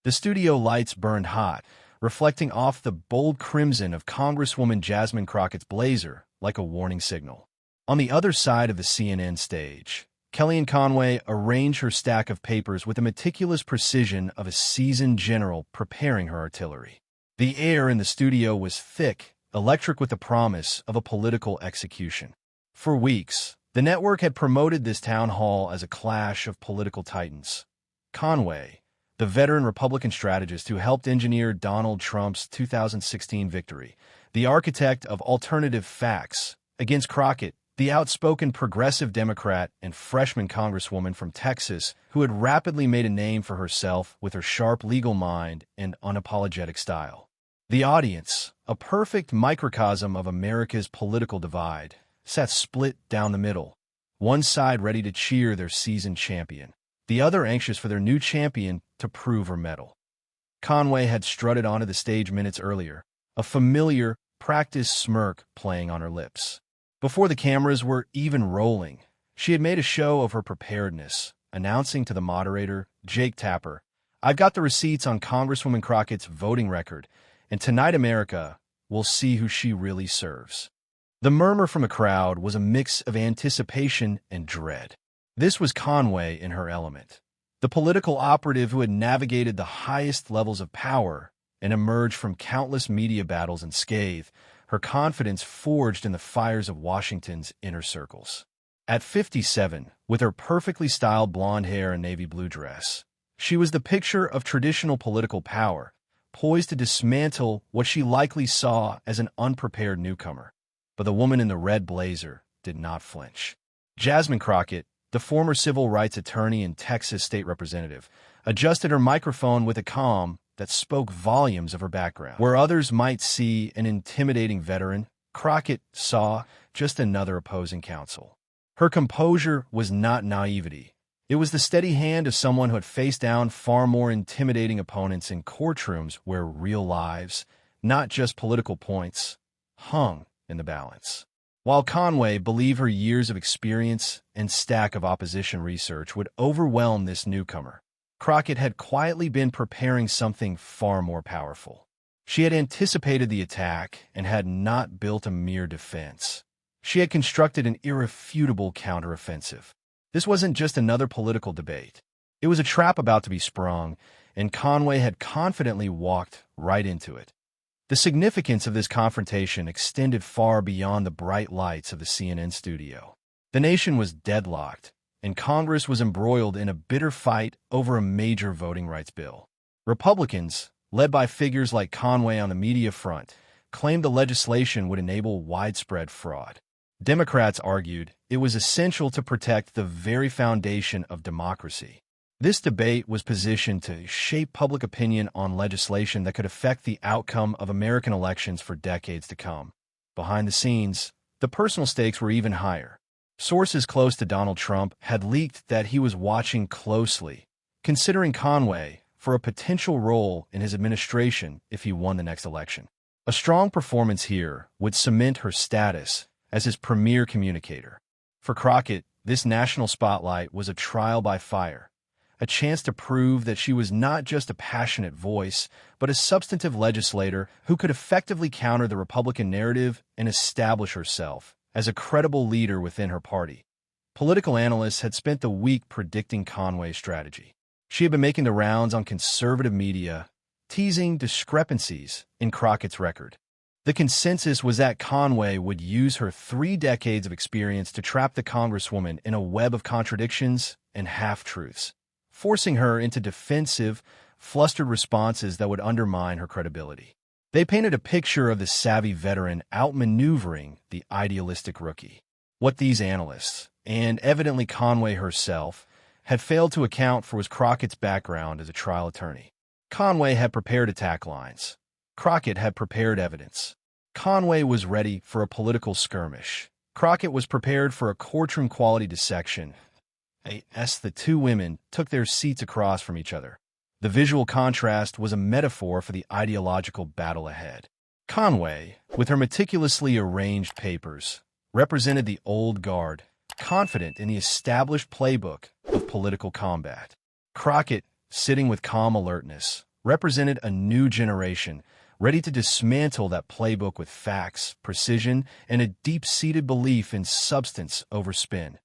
The studio lights burned hot, reflecting off the bold crimson of Congresswoman Jasmine Crockett's blazer like a warning signal. On the other side of the CNN stage, Kellyanne Conway arranged her stack of papers with the meticulous precision of a seasoned general preparing her artillery. The air in the studio was thick, electric with the promise of a political execution. For weeks, the network had promoted this town hall as a clash of political titans. Conway, the veteran Republican strategist who helped engineer Donald Trump's 2016 victory, the architect of alternative facts, against Crockett, the outspoken progressive Democrat and freshman congresswoman from Texas who had rapidly made a name for herself with her sharp legal mind and unapologetic style. The audience, a perfect microcosm of America's political divide, sat split down the middle, one side ready to cheer their seasoned champion, the other anxious for their new champion to prove her mettle. Conway had strutted onto the stage minutes earlier, a familiar, practiced smirk playing on her lips. Before the cameras were even rolling, she had made a show of her preparedness, announcing to the moderator, Jake Tapper, "I've got the receipts on Congresswoman Crockett's voting record, and tonight America will see who she really serves." The murmur from the crowd was a mix of anticipation and dread. This was Conway in her element, the political operative who had navigated the highest levels of power and emerged from countless media battles unscathed, her confidence forged in the fires of Washington's inner circles. At 57, with her perfectly styled blonde hair and navy blue dress, she was the picture of traditional political power, poised to dismantle what she likely saw as an unprepared newcomer. But the woman in the red blazer did not flinch. Jasmine Crockett, the former civil rights attorney and Texas state representative, adjusted her microphone with a calm that spoke volumes of her background. Where others might see an intimidating veteran, Crockett saw just another opposing counsel. Her composure was not naivety. It was the steady hand of someone who had faced down far more intimidating opponents in courtrooms where real lives, not just political points, hung in the balance. While Conway believed her years of experience and stack of opposition research would overwhelm this newcomer, Crockett had quietly been preparing something far more powerful. She had anticipated the attack and had not built a mere defense. She had constructed an irrefutable counteroffensive. This wasn't just another political debate. It was a trap about to be sprung, and Conway had confidently walked right into it. The significance of this confrontation extended far beyond the bright lights of the CNN studio. The nation was deadlocked, and Congress was embroiled in a bitter fight over a major voting rights bill. Republicans, led by figures like Conway on the media front, claimed the legislation would enable widespread fraud. Democrats argued it was essential to protect the very foundation of democracy. This debate was positioned to shape public opinion on legislation that could affect the outcome of American elections for decades to come. Behind the scenes, the personal stakes were even higher. Sources close to Donald Trump had leaked that he was watching closely, considering Conway for a potential role in his administration if he won the next election. A strong performance here would cement her status as his premier communicator. For Crockett, this national spotlight was a trial by fire, a chance to prove that she was not just a passionate voice, but a substantive legislator who could effectively counter the Republican narrative and establish herself as a credible leader within her party. Political analysts had spent the week predicting Conway's strategy. She had been making the rounds on conservative media, teasing discrepancies in Crockett's record. The consensus was that Conway would use her 3 decades of experience to trap the Congresswoman in a web of contradictions and half-truths, forcing her into defensive, flustered responses that would undermine her credibility. They painted a picture of the savvy veteran outmaneuvering the idealistic rookie. What these analysts, and evidently Conway herself, had failed to account for was Crockett's background as a trial attorney. Conway had prepared attack lines. Crockett had prepared evidence. Conway was ready for a political skirmish. Crockett was prepared for a courtroom-quality dissection. As the two women took their seats across from each other, the visual contrast was a metaphor for the ideological battle ahead. Conway, with her meticulously arranged papers, represented the old guard, confident in the established playbook of political combat. Crockett, sitting with calm alertness, represented a new generation, ready to dismantle that playbook with facts, precision, and a deep-seated belief in substance over spin.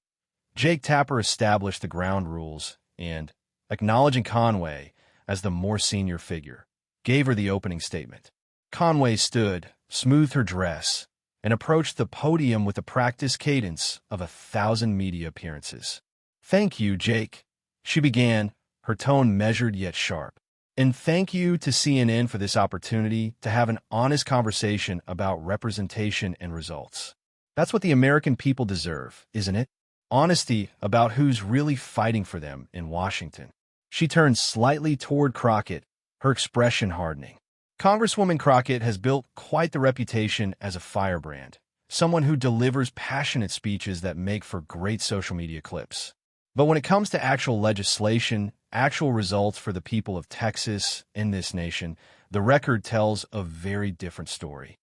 Jake Tapper established the ground rules and, acknowledging Conway as the more senior figure, gave her the opening statement. Conway stood, smoothed her dress, and approached the podium with the practiced cadence of 1,000 media appearances. "Thank you, Jake," she began, her tone measured yet sharp. "And thank you to CNN for this opportunity to have an honest conversation about representation and results. That's what the American people deserve, isn't it? Honesty about who's really fighting for them in Washington." She turned slightly toward Crockett, her expression hardening. Congresswoman Crockett has built quite the reputation as a firebrand, someone who delivers passionate speeches that make for great social media clips. But when it comes to actual legislation, actual results for the people of Texas and this nation, the record tells a very different story.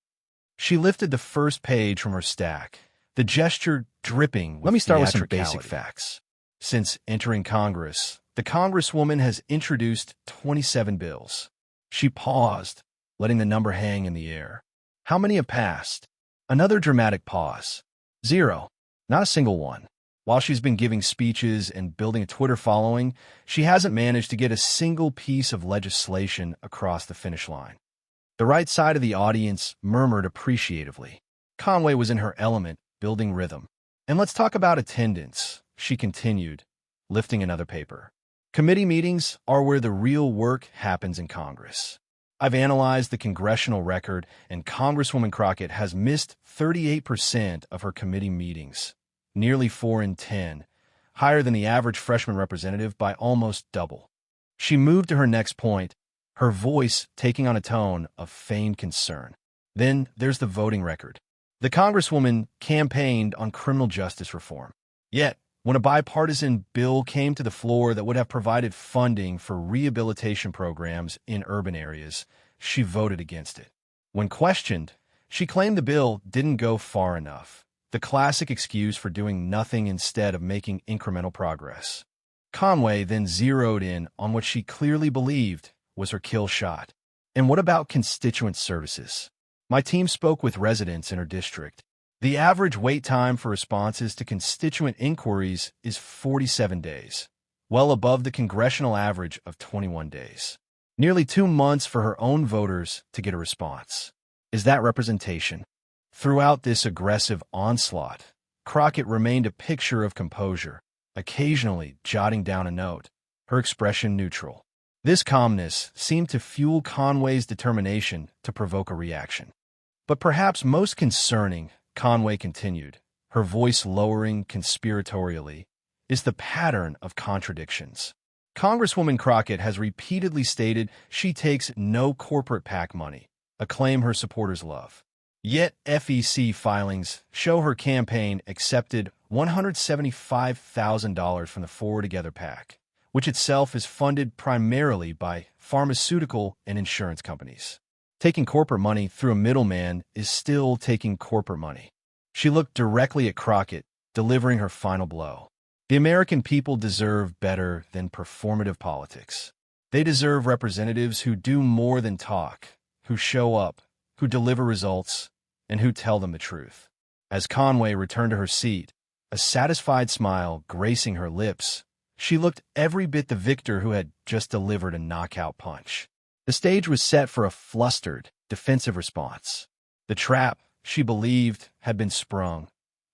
She lifted the first page from her stack, the gesture dripping with Let me start with some theatricality. basic facts. Since entering Congress, the Congresswoman has introduced 27 bills. She paused, letting the number hang in the air. How many have passed? Another dramatic pause. 0. Not a single one. While she's been giving speeches and building a Twitter following, she hasn't managed to get a single piece of legislation across the finish line. The right side of the audience murmured appreciatively. Conway was in her element, building rhythm. "And let's talk about attendance," she continued, lifting another paper. "Committee meetings are where the real work happens in Congress. I've analyzed the congressional record, and Congresswoman Crockett has missed 38% of her committee meetings, nearly 4 in 10, higher than the average freshman representative by almost double." She moved to her next point, her voice taking on a tone of feigned concern. "Then there's the voting record. The Congresswoman campaigned on criminal justice reform. Yet, when a bipartisan bill came to the floor that would have provided funding for rehabilitation programs in urban areas, she voted against it. When questioned, she claimed the bill didn't go far enough, the classic excuse for doing nothing instead of making incremental progress. Conway then zeroed in on what she clearly believed was her kill shot. "And what about constituent services? My team spoke with residents in her district. The average wait time for responses to constituent inquiries is 47 days, well above the congressional average of 21 days. Nearly 2 months for her own voters to get a response. Is that representation?" Throughout this aggressive onslaught, Crockett remained a picture of composure, occasionally jotting down a note, her expression neutral. This calmness seemed to fuel Conway's determination to provoke a reaction. "But perhaps most concerning," Conway continued, her voice lowering conspiratorially, "is the pattern of contradictions. Congresswoman Crockett has repeatedly stated she takes no corporate PAC money, a claim her supporters love. Yet FEC filings show her campaign accepted $175,000 from the Forward Together PAC, which itself is funded primarily by pharmaceutical and insurance companies. Taking corporate money through a middleman is still taking corporate money." She looked directly at Crockett, delivering her final blow. "The American people deserve better than performative politics. They deserve representatives who do more than talk, who show up, who deliver results, and who tell them the truth." As Conway returned to her seat, a satisfied smile gracing her lips, she looked every bit the victor who had just delivered a knockout punch. The stage was set for a flustered, defensive response. The trap, she believed, had been sprung.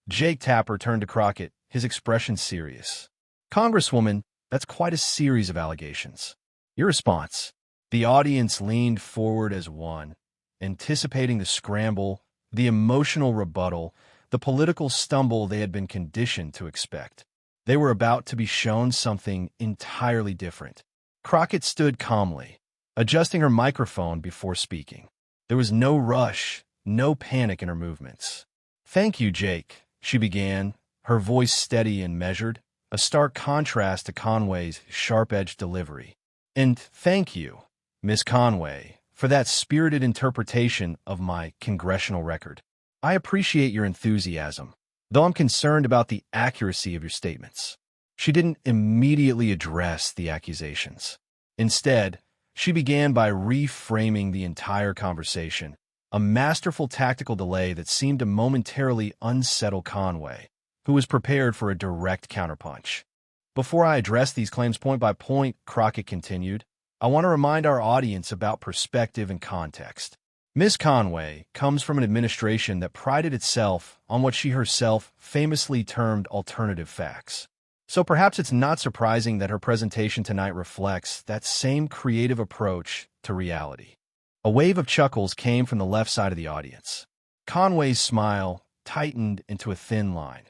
Jake Tapper turned to Crockett, his expression serious. "Congresswoman, that's quite a series of allegations. Your response?" The audience leaned forward as one, anticipating the scramble, the emotional rebuttal, the political stumble they had been conditioned to expect. They were about to be shown something entirely different. Crockett stood calmly, adjusting her microphone before speaking. There was no rush, no panic in her movements. "Thank you, Jake," she began, her voice steady and measured, a stark contrast to Conway's sharp-edged delivery. "And thank you, Miss Conway, for that spirited interpretation of my congressional record. I appreciate your enthusiasm, though I'm concerned about the accuracy of your statements." She didn't immediately address the accusations. Instead, She began by reframing the entire conversation, a masterful tactical delay that seemed to momentarily unsettle Conway, who was prepared for a direct counterpunch. Before I address these claims point by point, Crockett continued, I want to remind our audience about perspective and context. Ms. Conway comes from an administration that prided itself on what she herself famously termed alternative facts. So perhaps it's not surprising that her presentation tonight reflects that same creative approach to reality. A wave of chuckles came from the left side of the audience. Conway's smile tightened into a thin line.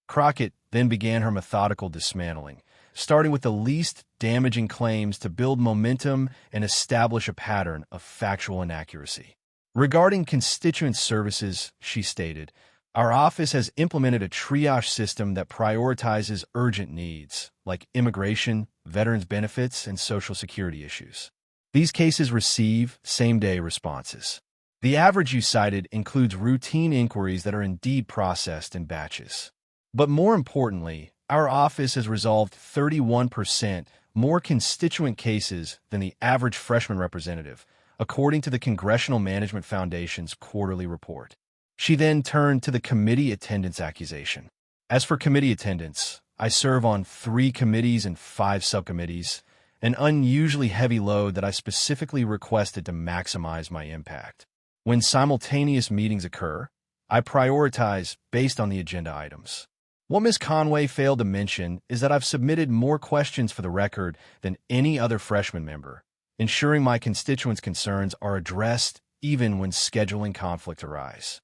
Crockett then began her methodical dismantling, starting with the least damaging claims to build momentum and establish a pattern of factual inaccuracy. Regarding constituent services, she stated, our office has implemented a triage system that prioritizes urgent needs, like immigration, veterans benefits, and Social Security issues. These cases receive same-day responses. The average you cited includes routine inquiries that are indeed processed in batches. But more importantly, our office has resolved 31% more constituent cases than the average freshman representative, according to the Congressional Management Foundation's quarterly report. She then turned to the committee attendance accusation. As for committee attendance, I serve on 3 committees and 5 subcommittees, an unusually heavy load that I specifically requested to maximize my impact. When simultaneous meetings occur, I prioritize based on the agenda items. What Ms. Conway failed to mention is that I've submitted more questions for the record than any other freshman member, ensuring my constituents' concerns are addressed even when scheduling conflict arise.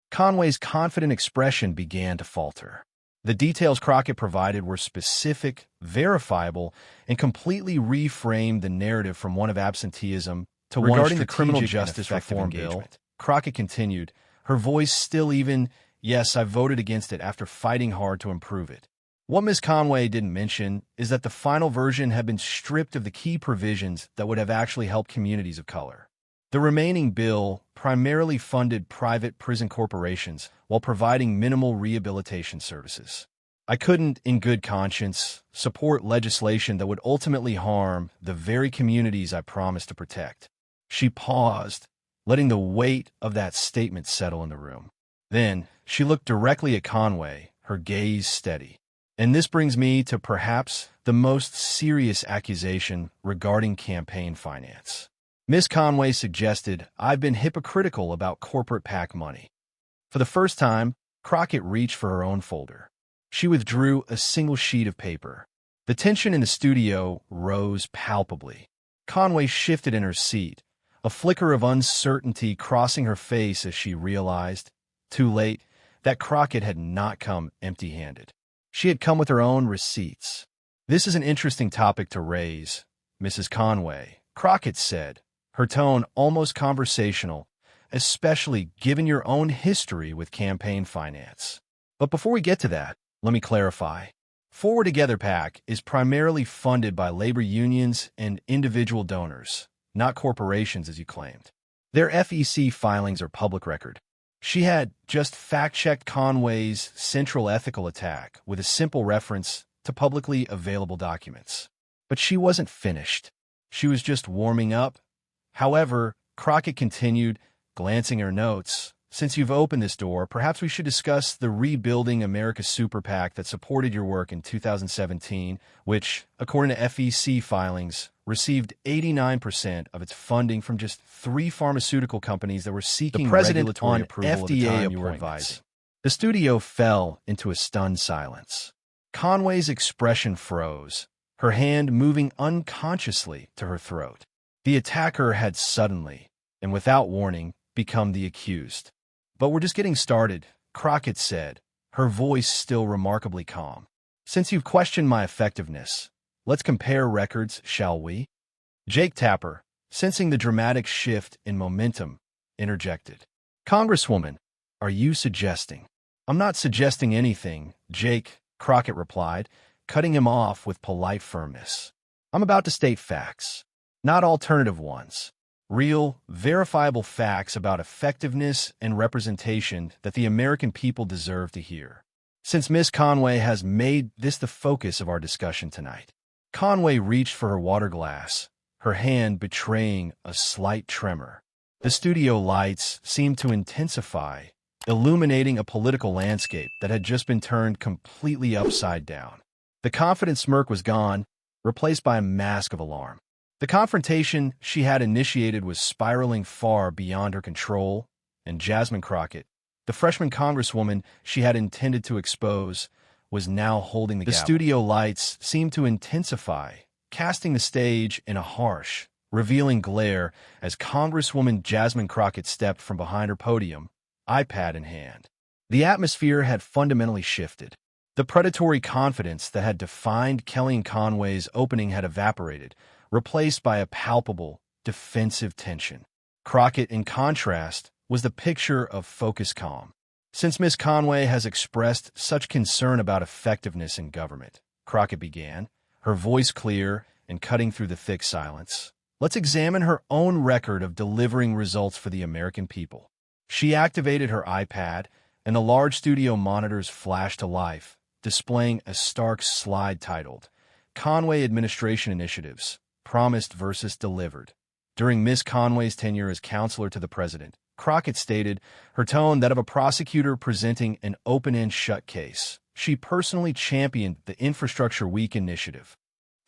Conway's confident expression began to falter. The details Crockett provided were specific, verifiable, and completely reframed the narrative from one of absenteeism to one regarding the criminal justice reform bill. Crockett continued, her voice still even, yes, I voted against it after fighting hard to improve it. What Ms. Conway didn't mention is that the final version had been stripped of the key provisions that would have actually helped communities of color. The remaining bill primarily funded private prison corporations while providing minimal rehabilitation services. I couldn't, in good conscience, support legislation that would ultimately harm the very communities I promised to protect. She paused, letting the weight of that statement settle in the room. Then, she looked directly at Conway, her gaze steady. And this brings me to perhaps the most serious accusation regarding campaign finance. Ms. Conway suggested I've been hypocritical about corporate PAC money. For the first time, Crockett reached for her own folder. She withdrew a single sheet of paper. The tension in the studio rose palpably. Conway shifted in her seat, a flicker of uncertainty crossing her face as she realized, too late, that Crockett had not come empty-handed. She had come with her own receipts. This is an interesting topic to raise, Mrs. Conway, Crockett said, her tone almost conversational, especially given your own history with campaign finance. But before we get to that, let me clarify. Forward Together PAC is primarily funded by labor unions and individual donors, not corporations as you claimed. Their FEC filings are public record. She had just fact-checked Conway's central ethical attack with a simple reference to publicly available documents. But she wasn't finished. She was just warming up. However, Crockett continued, glancing at her notes, since you've opened this door, perhaps we should discuss the Rebuilding America Super PAC that supported your work in 2017, which, according to FEC filings, received 89% of its funding from just 3 pharmaceutical companies that were seeking regulatory approval at the time you were advising. The studio fell into a stunned silence. Conway's expression froze, her hand moving unconsciously to her throat. The attacker had suddenly, and without warning, become the accused. But we're just getting started, Crockett said, her voice still remarkably calm. Since you've questioned my effectiveness, let's compare records, shall we? Jake Tapper, sensing the dramatic shift in momentum, interjected. Congresswoman, are you suggesting? I'm not suggesting anything, Jake, Crockett replied, cutting him off with polite firmness. I'm about to state facts, not alternative ones. Real, verifiable facts about effectiveness and representation that the American people deserve to hear. Since Ms. Conway has made this the focus of our discussion tonight. Conway reached for her water glass, her hand betraying a slight tremor. The studio lights seemed to intensify, illuminating a political landscape that had just been turned completely upside down. The confident smirk was gone, replaced by a mask of alarm. The confrontation she had initiated was spiraling far beyond her control, and Jasmine Crockett, the freshman congresswoman she had intended to expose, was now holding the gavel. The studio lights seemed to intensify, casting the stage in a harsh, revealing glare as Congresswoman Jasmine Crockett stepped from behind her podium, iPad in hand. The atmosphere had fundamentally shifted. The predatory confidence that had defined Kellyanne Conway's opening had evaporated, replaced by a palpable, defensive tension. Crockett, in contrast, was the picture of focused calm. Since Miss Conway has expressed such concern about effectiveness in government, Crockett began, her voice clear and cutting through the thick silence, let's examine her own record of delivering results for the American people. She activated her iPad, and the large studio monitors flashed to life, displaying a stark slide titled, Conway Administration Initiatives, Promised versus Delivered. During Miss Conway's tenure as counselor to the president, Crockett stated, her tone that of a prosecutor presenting an open-end shut case. She personally championed the Infrastructure Week initiative.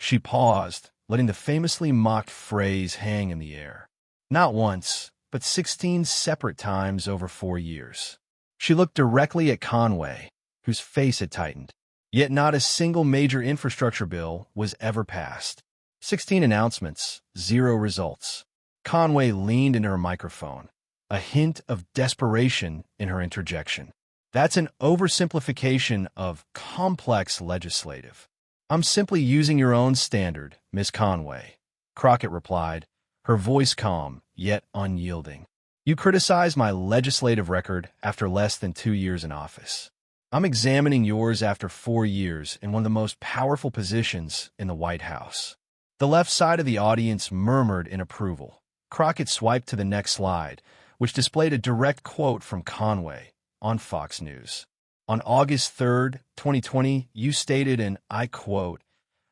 She paused, letting the famously mocked phrase hang in the air. Not once, but 16 separate times over 4 years. She looked directly at Conway, whose face had tightened. Yet not a single major infrastructure bill was ever passed. 16 announcements, 0 results. Conway leaned into her microphone, a hint of desperation in her interjection. That's an oversimplification of complex legislative. I'm simply using your own standard, Miss Conway, Crockett replied, her voice calm, yet unyielding. You criticize my legislative record after less than 2 years in office. I'm examining yours after 4 years in one of the most powerful positions in the White House. The left side of the audience murmured in approval. Crockett swiped to the next slide, which displayed a direct quote from Conway on Fox News. On August 3, 2020, you stated, and I quote,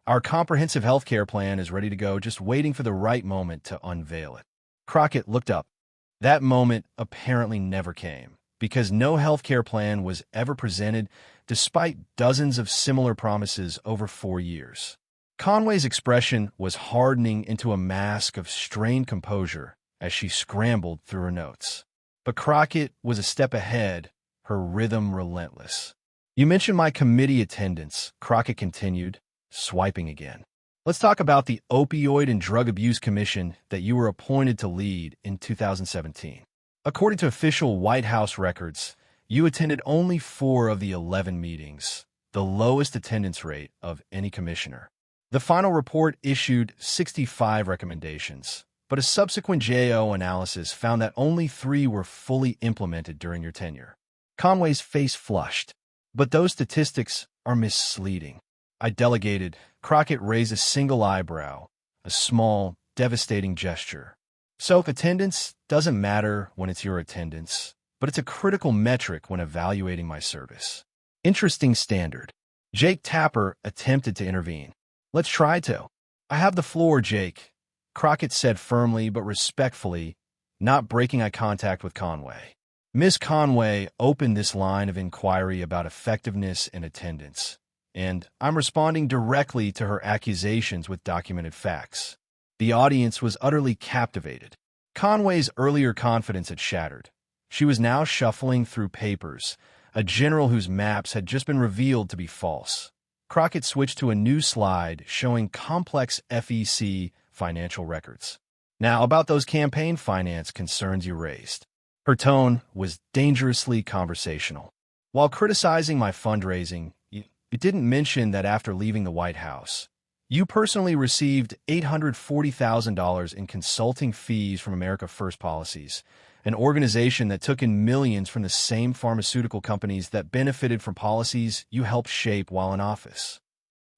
our comprehensive health care plan is ready to go, just waiting for the right moment to unveil it. Crockett looked up. That moment apparently never came, because no health care plan was ever presented, despite dozens of similar promises over 4 years. Conway's expression was hardening into a mask of strained composure as she scrambled through her notes. But Crockett was a step ahead, her rhythm relentless. You mentioned my committee attendance, Crockett continued, swiping again. Let's talk about the Opioid and Drug Abuse Commission that you were appointed to lead in 2017. According to official White House records, you attended only 4 of the 11 meetings, the lowest attendance rate of any commissioner. The final report issued 65 recommendations, but a subsequent JO analysis found that only 3 were fully implemented during your tenure. Conway's face flushed, but those statistics are misleading. I delegated. Crockett raised a single eyebrow, a small, devastating gesture. So if attendance doesn't matter when it's your attendance, but it's a critical metric when evaluating my service. Interesting standard. Jake Tapper attempted to intervene. Let's try to. I have the floor, Jake, Crockett said firmly but respectfully, not breaking eye contact with Conway. Miss Conway opened this line of inquiry about effectiveness and attendance, and I'm responding directly to her accusations with documented facts. The audience was utterly captivated. Conway's earlier confidence had shattered. She was now shuffling through papers, a general whose maps had just been revealed to be false. Crockett switched to a new slide showing complex FEC financial records. Now, about those campaign finance concerns you raised. Her tone was dangerously conversational. While criticizing my fundraising, you didn't mention that after leaving the White House, you personally received $840,000 in consulting fees from America First Policies, an organization that took in millions from the same pharmaceutical companies that benefited from policies you helped shape while in office.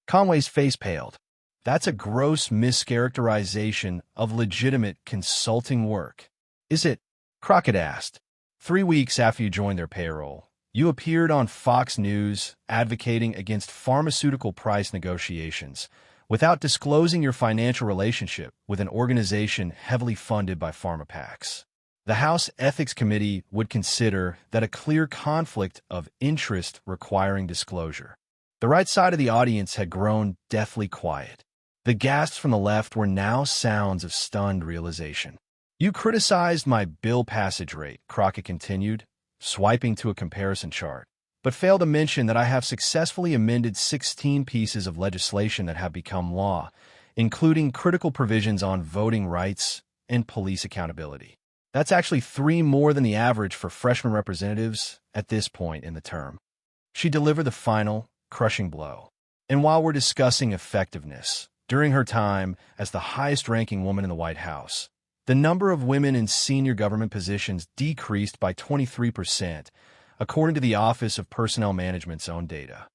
Conway's face paled. That's a gross mischaracterization of legitimate consulting work. Is it? Crockett asked. 3 weeks after you joined their payroll, you appeared on Fox News advocating against pharmaceutical price negotiations, without disclosing your financial relationship with an organization heavily funded by pharma PACs. The House Ethics Committee would consider that a clear conflict of interest requiring disclosure. The right side of the audience had grown deathly quiet. The gasps from the left were now sounds of stunned realization. You criticized my bill passage rate, Crockett continued, swiping to a comparison chart, but failed to mention that I have successfully amended 16 pieces of legislation that have become law, including critical provisions on voting rights and police accountability. That's actually 3 more than the average for freshman representatives at this point in the term. She delivered the final, crushing blow. And while we're discussing effectiveness, during her time as the highest-ranking woman in the White House, the number of women in senior government positions decreased by 23%, according to the Office of Personnel Management's own data.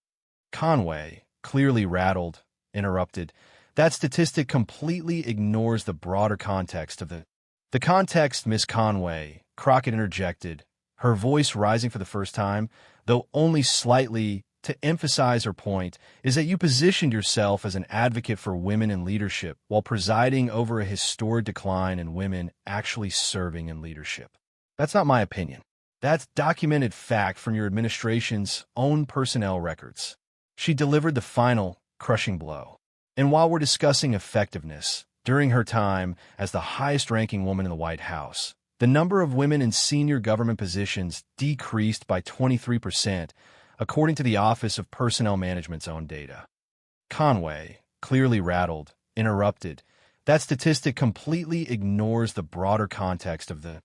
Conway, clearly rattled, interrupted, "That statistic completely ignores the broader context of the context, Miss Conway," Crockett interjected, her voice rising for the first time, though only slightly, to emphasize her point, is that you positioned yourself as an advocate for women in leadership while presiding over a historic decline in women actually serving in leadership. That's not my opinion. That's documented fact from your administration's own personnel records. She delivered the final, crushing blow. And while we're discussing effectiveness, during her time as the highest-ranking woman in the White House, the number of women in senior government positions decreased by 23%, according to the Office of Personnel Management's own data. Conway, clearly rattled, interrupted, "That statistic completely ignores the broader context of the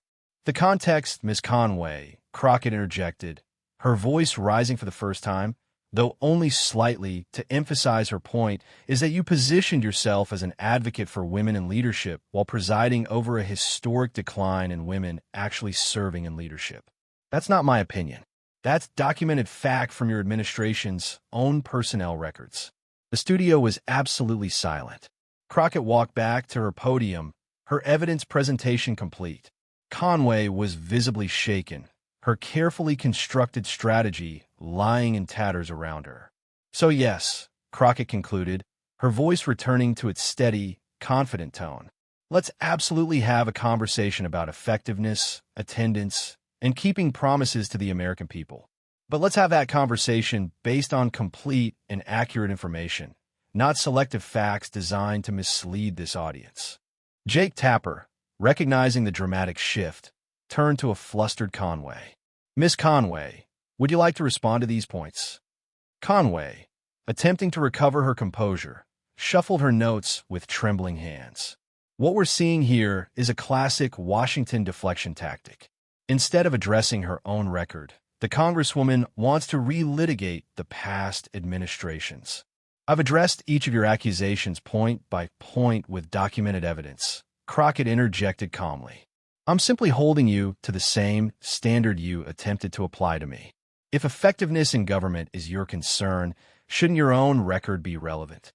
context, Miss Conway," Crockett interjected, her voice rising for the first time, though only slightly, to emphasize her point, is that you positioned yourself as an advocate for women in leadership while presiding over a historic decline in women actually serving in leadership. That's not my opinion. That's documented fact from your administration's own personnel records. The studio was absolutely silent. Crockett walked back to her podium, her evidence presentation complete. Conway was visibly shaken, her carefully constructed strategy lying in tatters around her. "So yes," Crockett concluded, her voice returning to its steady, confident tone. "Let's absolutely have a conversation about effectiveness, attendance, and keeping promises to the American people. But let's have that conversation based on complete and accurate information, not selective facts designed to mislead this audience." Jake Tapper, recognizing the dramatic shift, turned to a flustered Conway. "Miss Conway, would you like to respond to these points?" Conway, attempting to recover her composure, shuffled her notes with trembling hands. "What we're seeing here is a classic Washington deflection tactic. Instead of addressing her own record, the Congresswoman wants to relitigate the past administrations. I've addressed each of your accusations point by point with documented evidence," Crockett interjected calmly. "I'm simply holding you to the same standard you attempted to apply to me. If effectiveness in government is your concern, shouldn't your own record be relevant?"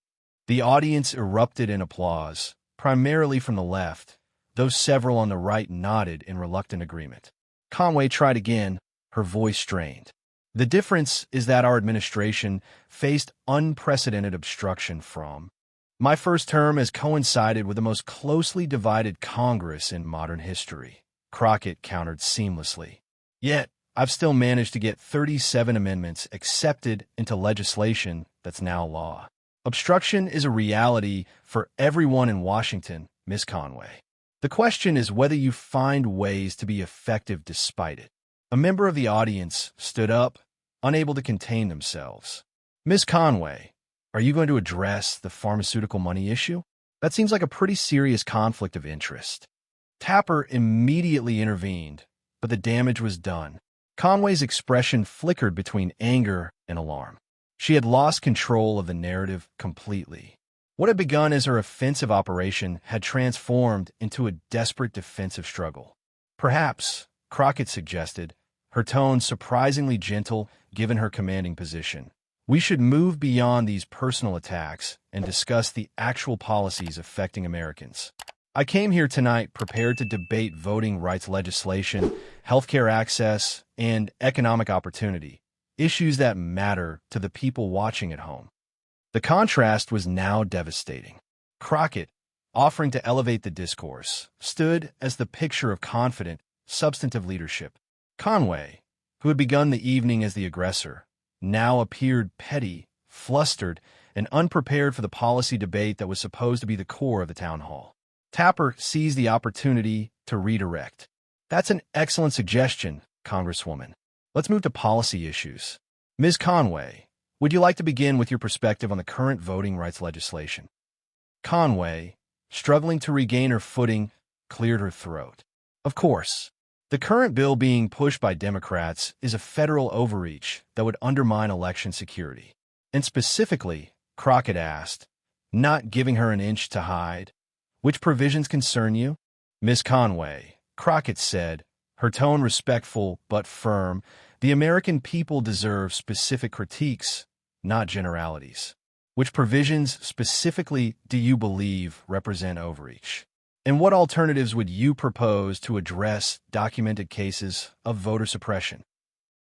The audience erupted in applause, primarily from the left, though several on the right nodded in reluctant agreement. Conway tried again, her voice strained. "The difference is that our administration faced unprecedented obstruction from my first term has coincided with the most closely divided Congress in modern history," Crockett countered seamlessly. "Yet, I've still managed to get 37 amendments accepted into legislation that's now law. Obstruction is a reality for everyone in Washington, Miss Conway. The question is whether you find ways to be effective despite it." A member of the audience stood up, unable to contain themselves. "Miss Conway, are you going to address the pharmaceutical money issue? That seems like a pretty serious conflict of interest." Tapper immediately intervened, but the damage was done. Conway's expression flickered between anger and alarm. She had lost control of the narrative completely. What had begun as her offensive operation had transformed into a desperate defensive struggle. "Perhaps," Crockett suggested, her tone surprisingly gentle given her commanding position, "we should move beyond these personal attacks and discuss the actual policies affecting Americans. I came here tonight prepared to debate voting rights legislation, healthcare access, and economic opportunity, issues that matter to the people watching at home." The contrast was now devastating. Crockett, offering to elevate the discourse, stood as the picture of confident, substantive leadership. Conway, who had begun the evening as the aggressor, now appeared petty, flustered, and unprepared for the policy debate that was supposed to be the core of the town hall. Tapper seized the opportunity to redirect. "That's an excellent suggestion, Congresswoman. Let's move to policy issues. Ms. Conway, would you like to begin with your perspective on the current voting rights legislation?" Conway, struggling to regain her footing, cleared her throat. "Of course. The current bill being pushed by Democrats is a federal overreach that would undermine election security." And specifically, Crockett asked, not giving her an inch to hide, "Which provisions concern you?" "Miss Conway," Crockett said, her tone respectful but firm, "the American people deserve specific critiques, not generalities. Which provisions specifically do you believe represent overreach? And what alternatives would you propose to address documented cases of voter suppression?"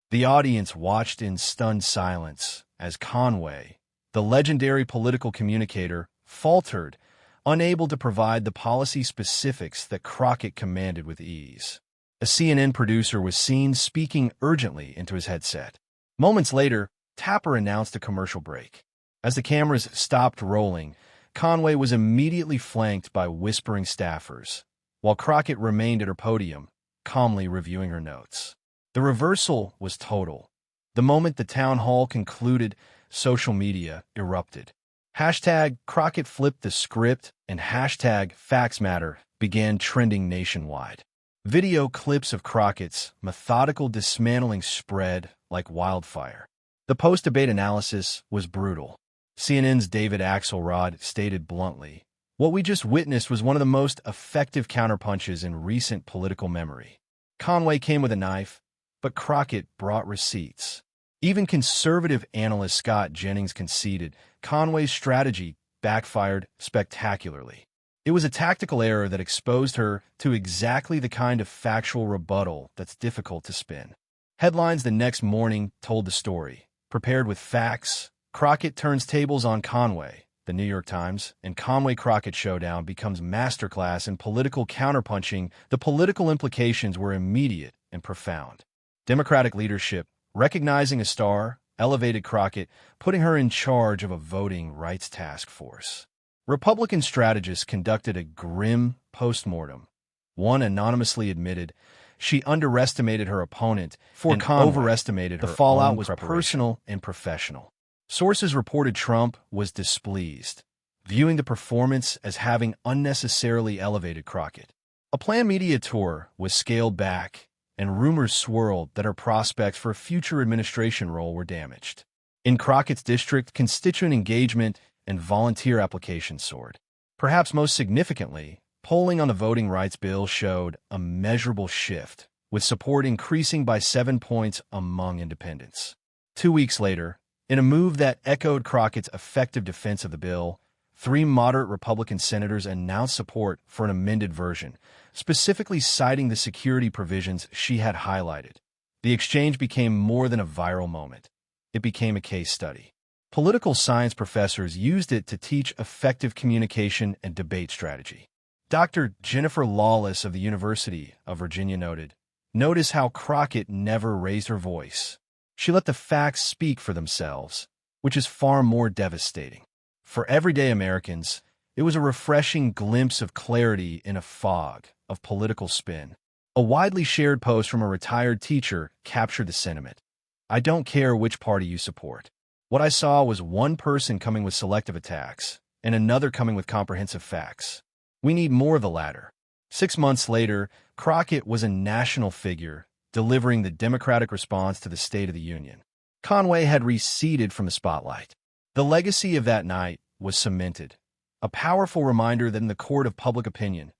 The audience watched in stunned silence as Conway, the legendary political communicator, faltered, unable to provide the policy specifics that Crockett commanded with ease. A CNN producer was seen speaking urgently into his headset. Moments later, Tapper announced a commercial break. As the cameras stopped rolling, Conway was immediately flanked by whispering staffers, while Crockett remained at her podium, calmly reviewing her notes. The reversal was total. The moment the town hall concluded, social media erupted. Hashtag Crockett flipped the script and hashtag Facts Matter began trending nationwide. Video clips of Crockett's methodical dismantling spread like wildfire. The post-debate analysis was brutal. CNN's David Axelrod stated bluntly, "What we just witnessed was one of the most effective counterpunches in recent political memory." Conway came with a knife, but Crockett brought receipts. Even conservative analyst Scott Jennings conceded Conway's strategy backfired spectacularly. It was a tactical error that exposed her to exactly the kind of factual rebuttal that's difficult to spin. Headlines the next morning told the story. Prepared with facts, Crockett turns tables on Conway, the New York Times, and Conway-Crockett showdown becomes masterclass in political counterpunching. The political implications were immediate and profound. Democratic leadership, recognizing a star, elevated Crockett, putting her in charge of a voting rights task force. Republican strategists conducted a grim postmortem. One anonymously admitted she underestimated her opponent and overestimated her. The fallout was personal and professional. Sources reported Trump was displeased, viewing the performance as having unnecessarily elevated Crockett. A planned media tour was scaled back, and rumors swirled that her prospects for a future administration role were damaged. In Crockett's district, constituent engagement and volunteer applications soared. Perhaps most significantly, polling on the voting rights bill showed a measurable shift, with support increasing by 7 points among independents. 2 weeks later, in a move that echoed Crockett's effective defense of the bill, 3 moderate Republican senators announced support for an amended version, specifically citing the security provisions she had highlighted. The exchange became more than a viral moment. It became a case study. Political science professors used it to teach effective communication and debate strategy. Dr. Jennifer Lawless of the University of Virginia noted, "Notice how Crockett never raised her voice. She let the facts speak for themselves, which is far more devastating. For everyday Americans, it was a refreshing glimpse of clarity in a fog of political spin." A widely shared post from a retired teacher captured the sentiment. "I don't care which party you support. What I saw was one person coming with selective attacks and another coming with comprehensive facts. We need more of the latter." 6 months later, Crockett was a national figure, delivering the Democratic response to the State of the Union. Conway had receded from the spotlight. The legacy of that night was cemented, a powerful reminder that in the court of public opinion,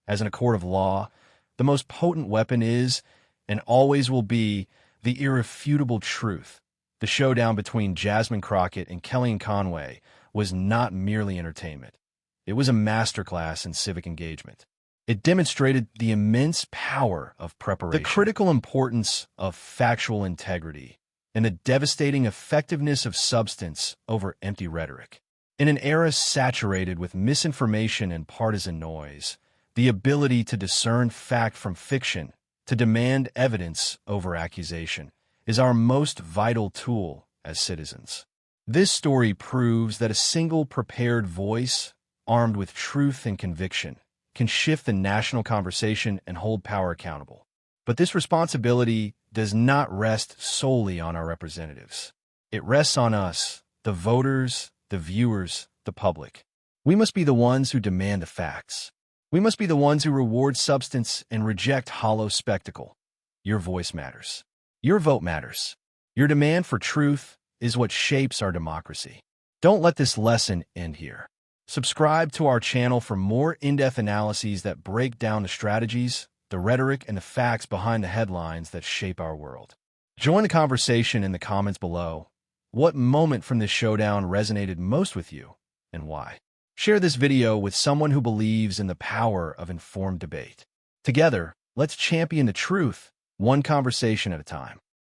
as in a court of law, the most potent weapon is, and always will be, the irrefutable truth. The showdown between Jasmine Crockett and Kellyanne Conway was not merely entertainment. It was a masterclass in civic engagement. It demonstrated the immense power of preparation, the critical importance of factual integrity, and the devastating effectiveness of substance over empty rhetoric. In an era saturated with misinformation and partisan noise, the ability to discern fact from fiction, to demand evidence over accusation, is our most vital tool as citizens. This story proves that a single prepared voice, armed with truth and conviction, can shift the national conversation and hold power accountable. But this responsibility does not rest solely on our representatives. It rests on us, the voters, the viewers, the public. We must be the ones who demand the facts. We must be the ones who reward substance and reject hollow spectacle. Your voice matters. Your vote matters. Your demand for truth is what shapes our democracy. Don't let this lesson end here. Subscribe to our channel for more in-depth analyses that break down the strategies, the rhetoric, and the facts behind the headlines that shape our world. Join the conversation in the comments below. What moment from this showdown resonated most with you, and why? Share this video with someone who believes in the power of informed debate. Together, let's champion the truth, one conversation at a time.